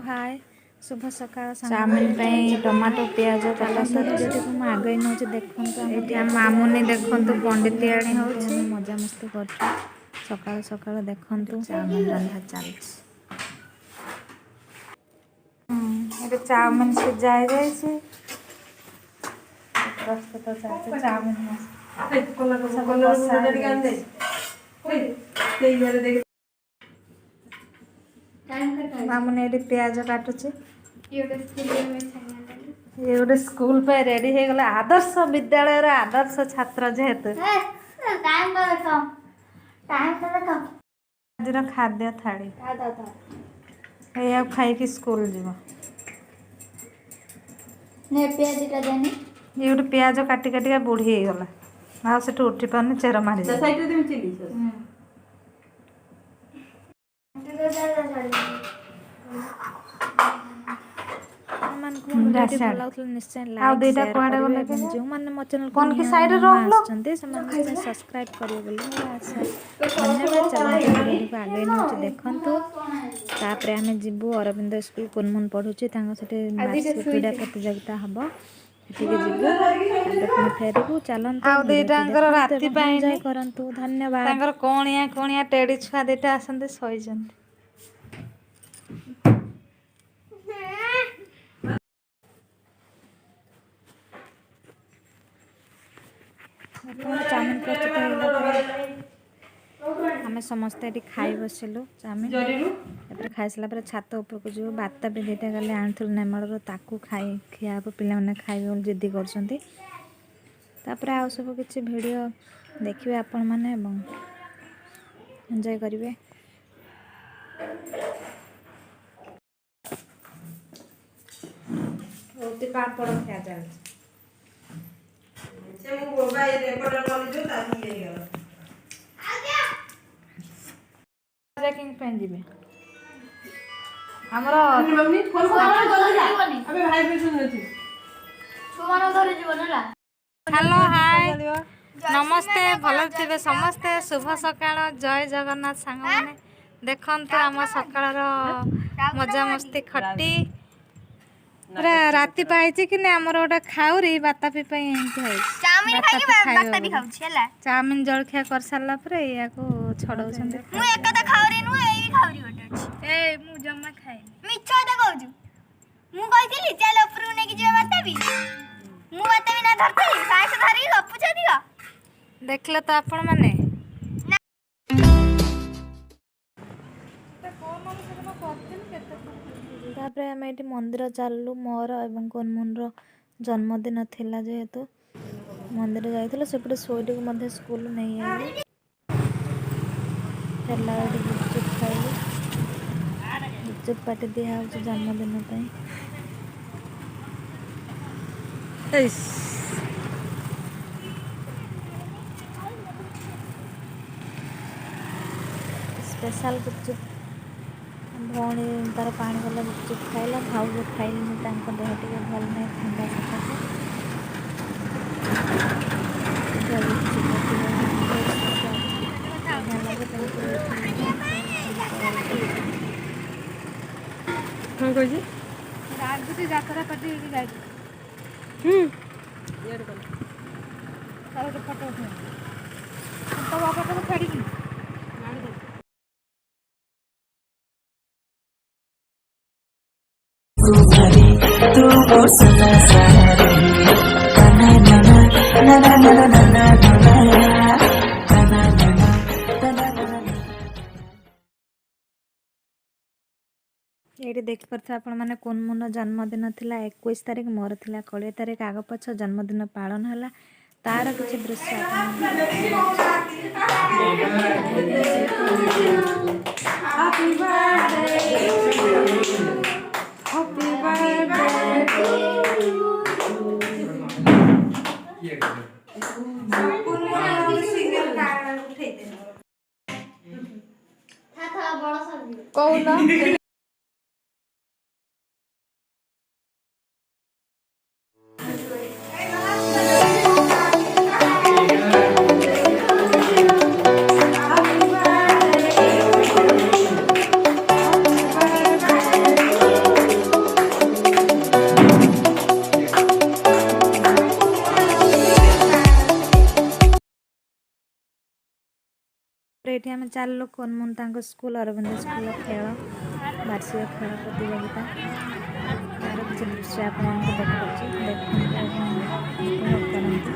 हाय शुभ सकाळ chowmein tomato प्याज कटा सब्जी को आगे नौ देखते मामुनी देखते पंडितियाणी हो मजा मस्ती कर सकाल सकाल देखते चाउमिन रंधा चलती चाउमिन सिझाई जाए प्रस्तुत चलते चाउमिन मामुनी ये प्याज काटुचे ये गोटे स्कूल पे रेडी हो गला आदर्श विद्यालय आदर्श छात्र जेहेतु आज खाद्य थाली ये खाई स्कूल जीव ये गोटे प्याज काटी काटिका बुढ़ी हो गला आ से उठी पानी चेर मारी जो मैंने मो चैनल सब्सक्राइब करेंगे धन्यवाद चलते आगे नौ देखु तापर आम जीवु अरविंद स्कूल कुनमुन पढ़ुचे क्रीड़ा प्रतियोगिता हम फेरबू चलते करूँ धन्यवाद कणिया कणिया टेडी छुआ दीटा आसते शई चाउमिन प्रस्तुत आम समस्ते खाई बसिलु चाउमिन खाई सारा छात उपरको जो बात भी दीटा गले आणुल नेमाड़ ताकू खाई खिया पे खाइबे जिद्दी कर आउ सब किसी वीडियो देखिए आपण मैंने एंजॉय करेंगे पापड़ खिया चलती हेलो हाय नमस्ते भल थे समस्ते शुभ सकाळ जय जगन्नाथ सांग मैंने देखते आम सकाळ मजा मस्ती खटी राति पाई कि आमर गोटे खाऊरी बातापी चाउमिन जलखिया कर सारा या छड़ाऊ जमा खाए देखले तो आपण माने आम ये मंदिर चलू मोर एवं कनमुन जन्मदिन थिला जेहेतु मंदिर जाइए सेपटे सोईटी को स्कूल नहीं आई गुपचुप खाई गुपचुप पार्टी दिया जन्मदिन स्पेशल गुपचुप भौणी तार पानी गला गुपचुप खाइला भाव खाइल देह टे भल नहीं ठंडा राजगुटी जातरा पार्टी फोटो उठे तो बाबा को फेड़ी ये देखिपे आपण मैंने कुनमुन जन्मदिन थिला 21 तारीख मोर थिला 20 तारीख आग पछ जन्मदिन पालन है तार किसी दृश्य कौन ଏଠି ଆମେ 4 ଲୋକ ମୁଁ ତାଙ୍କ ସ୍କୁଲ ଅରବିନ୍ଦ ସ୍କୁଲ ଖେଳ ବାର୍ଷିକ ଖେଳ ପ୍ରତିଯୋଗିତା ତାର କିଛି ଦୃଶ୍ୟ ଆପଣମାନଙ୍କୁ ଦେଖାଉଛି, ଦେଖନ୍ତୁ ଏବଂ ଉପଭୋଗ କରନ୍ତୁ।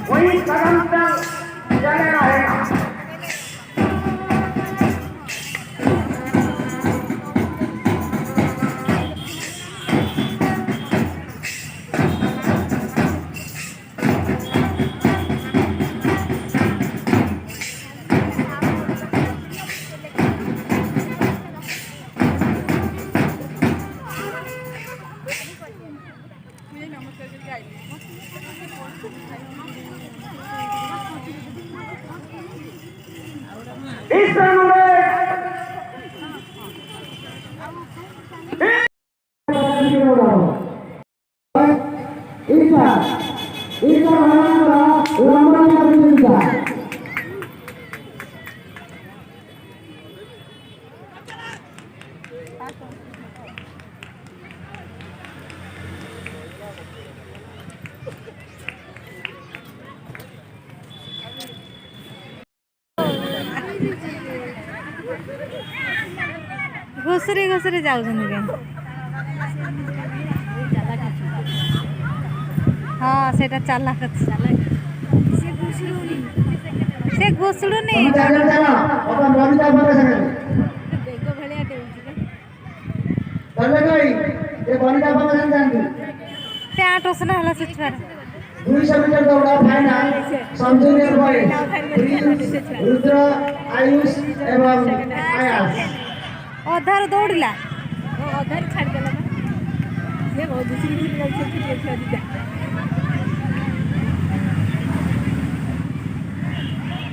वही कदम तक चले रहेगा। ଘୋଷରେ ଘୋଷରେ ଯାଉଛନ୍ତି କାହିଁ। हाँ सेटा चालाक अछि से घुसुड़ुनी ତମେ ଜାଗାରେ ଚାଲ ଅବା ମରିତା ପରେ ଜାଗାରେ ବେଗ ଭଳିଆ ଡେଉଁଛି ବା ତମେ କଇ ଏ ବନିତା ପରେ ଜାଣିନ୍ତି ପ୍ୟାଣ୍ଟ ଅସନା ହେଲା ସେ ଛୁଆର 200 ମିଟର ଦୌଡ଼ ଫାଇନାଲ ସଞ୍ଜୁନିୟର ବଏଜ ରୁଦ୍ର ଆୟୁଷ ଏବଂ ଆୟାସ ଅଧାରୁ ଦୌଡ଼ିଲା ଅଧାରୁ ଛାଡ଼ିଦେଲା ବା ସେ ବହୁତ ଦୁସିରି ଲାଗିছে ଛୋଟିଆ ଛୁଆ ଦିଟା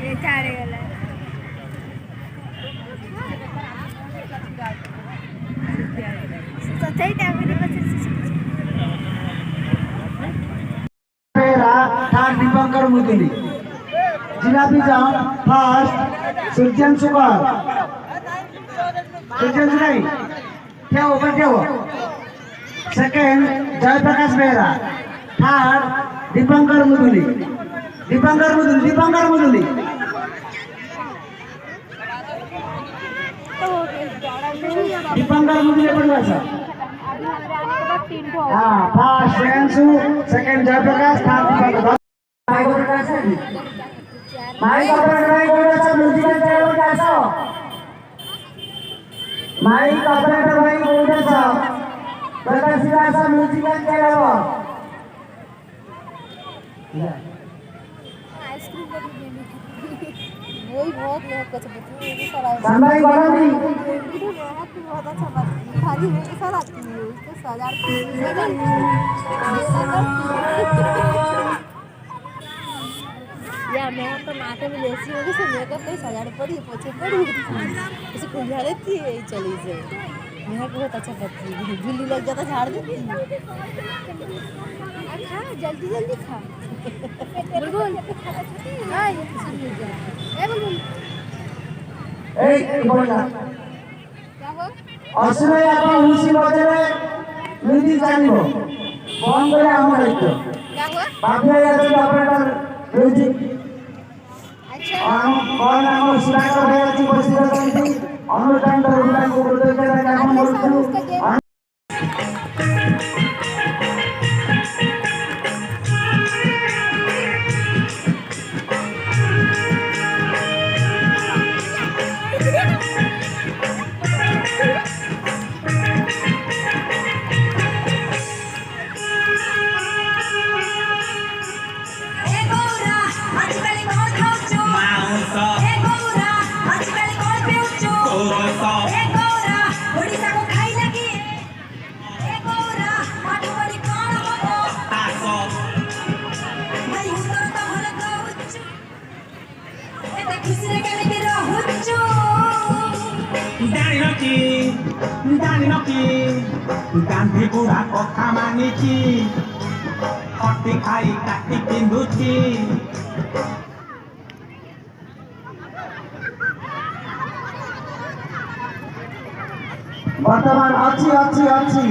ଏ ଛାଡ଼ିଗଲା सच्चाई टाइम मेरा थर्ड दीपंकर मुदुली जिलापी जाम फर्स्ट सुजन सुगर सुजन नहीं क्या ऊपर क्या हुआ सेकंड जयप्रकाश बेहरा थर्ड दीपंकर मुदुली दीपंकर मुदुली दीपंकर मुदुली पढ़वा सर हाँ first Shreyanshu second Jayprakash third Dipankar mike operator musical channel का सो माइक ऑपरेटर भाई बोलते सो प्रकाश सा म्यूजिकल चैनल आइसक्रीम वही बहुत लोग कुछ सामने वाला भी बहुत अच्छा बात खाली में के साथ आती है उसको सजाड़ या मैं तो माथे में जैसी होगी से मेकअप कोई सजाड़ पड़ी पोछे पड़ी उसे कुंझा लेती है चली से मेरा बहुत अच्छा करती है झुल्ली लग जाता झाड़ देती है खा जल्दी जल्दी खा बुलबुल हां ये बुलबुल ए बोला क्या हो असुरे आपण हुसी बजरे निधि जानिबो फोन करे हम दायित्व क्या हुआ बाबू यादव ऑपरेटर म्यूजिक अच्छा हम कौन हम सुराकर भाई अछि बसित करती अनुष्ठान रुदान को कृतज्ञता ज्ञापन करूछु गांधी बुढ़ा कथा मानिची खटी खाई काटी पिंधुची वर्तमान अच्छी अच्छी अच्छी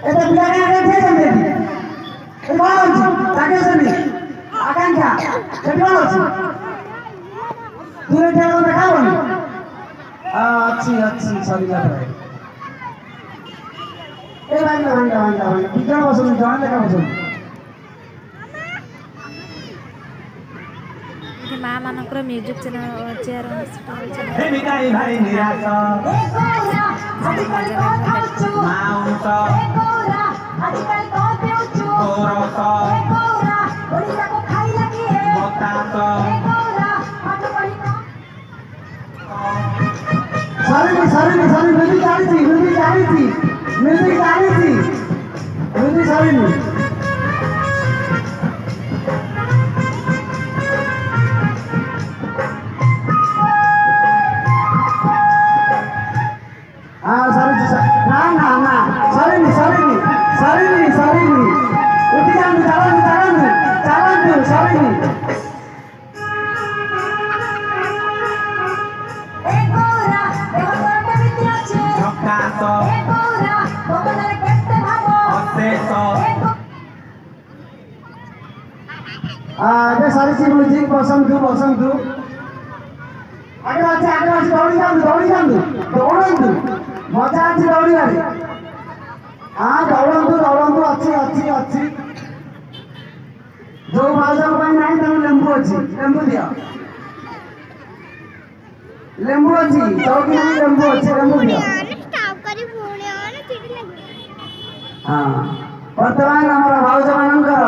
एते बिलाने आगे थे जमे ए कौन अछि ताके सनी आकांक्षा से कौन अछि दूर ठेलो देखाबनी अच्छी अच्छी सरी बात है ए भाई कितना बसो जान लेका बसो ये मां मानकर म्यूजिक चैनल चेयर हे मिठाई भाई निराश माउंट आजकल कौन पेउचू कोरस गोरा ओडिसा को खाई लगी है बतास गोरा पाठ पढ़ी सारी म्यूजिक जानी थी सारी हाँ सारी ना सारी उठी जान चालन सारी ए गोरा देह करते मित्र छे झकास ए गोरा तोमरे केते भागो अशेष आगे सारी सी म्यूजिक पसंद तू आगे दौड़ी जांदू मजा अच्छी दौड़ी हाँ दौड़ू अच्छी जो भाषा ପାଇଁ ନାହିଁ ତାକୁ ଲେମ୍ବୁ ଅଛି ଲେମ୍ବୁ ଦିଅ ଲେମ୍ବୁ ଅଛି ଚौकी ନାହିଁ ଲେମ୍ବୁ ଅଛି ଲେମ୍ବୁ ଦିଅ ହଁ ବର୍ତ୍ତମାନ ଆମର ଭାଉଜମାନଙ୍କର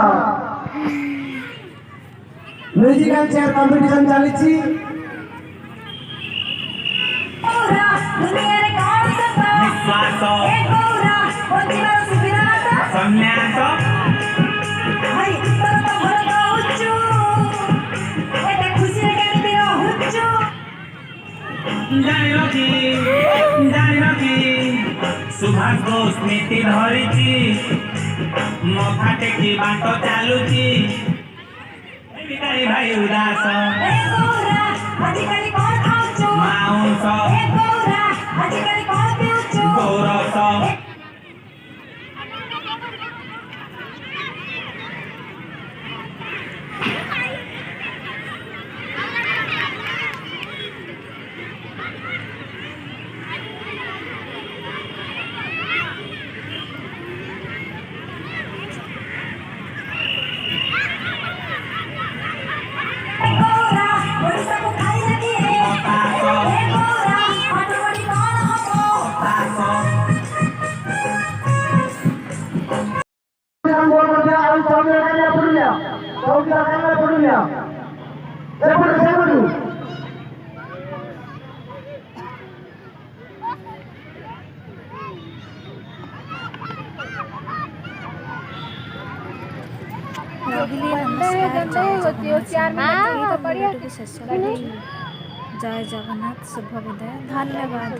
ମ୍ୟୁଜିକାଲ ଚେୟାର କମ୍ପିଟିସନ ଚାଲିଛି ନିଶ୍ୱାସ ସନ୍ନ୍ୟାସ ଜାଣିଲ କି ସୁଭାଷ ସ୍ମୃତି ଧରିଛି ମଥା ଟେକି ବାଟ ଚାଲୁଛି ଭିକାରୀ ଭାଇ ଉଦାସ ମାଉଁସ ଗୌରସ ରହିଲି ନମସ୍କାର ଶେଷ ଜୟ ଜଗନ୍ନାଥ ଶୁଭ ବିଦାୟ ଧନ୍ୟବାଦ।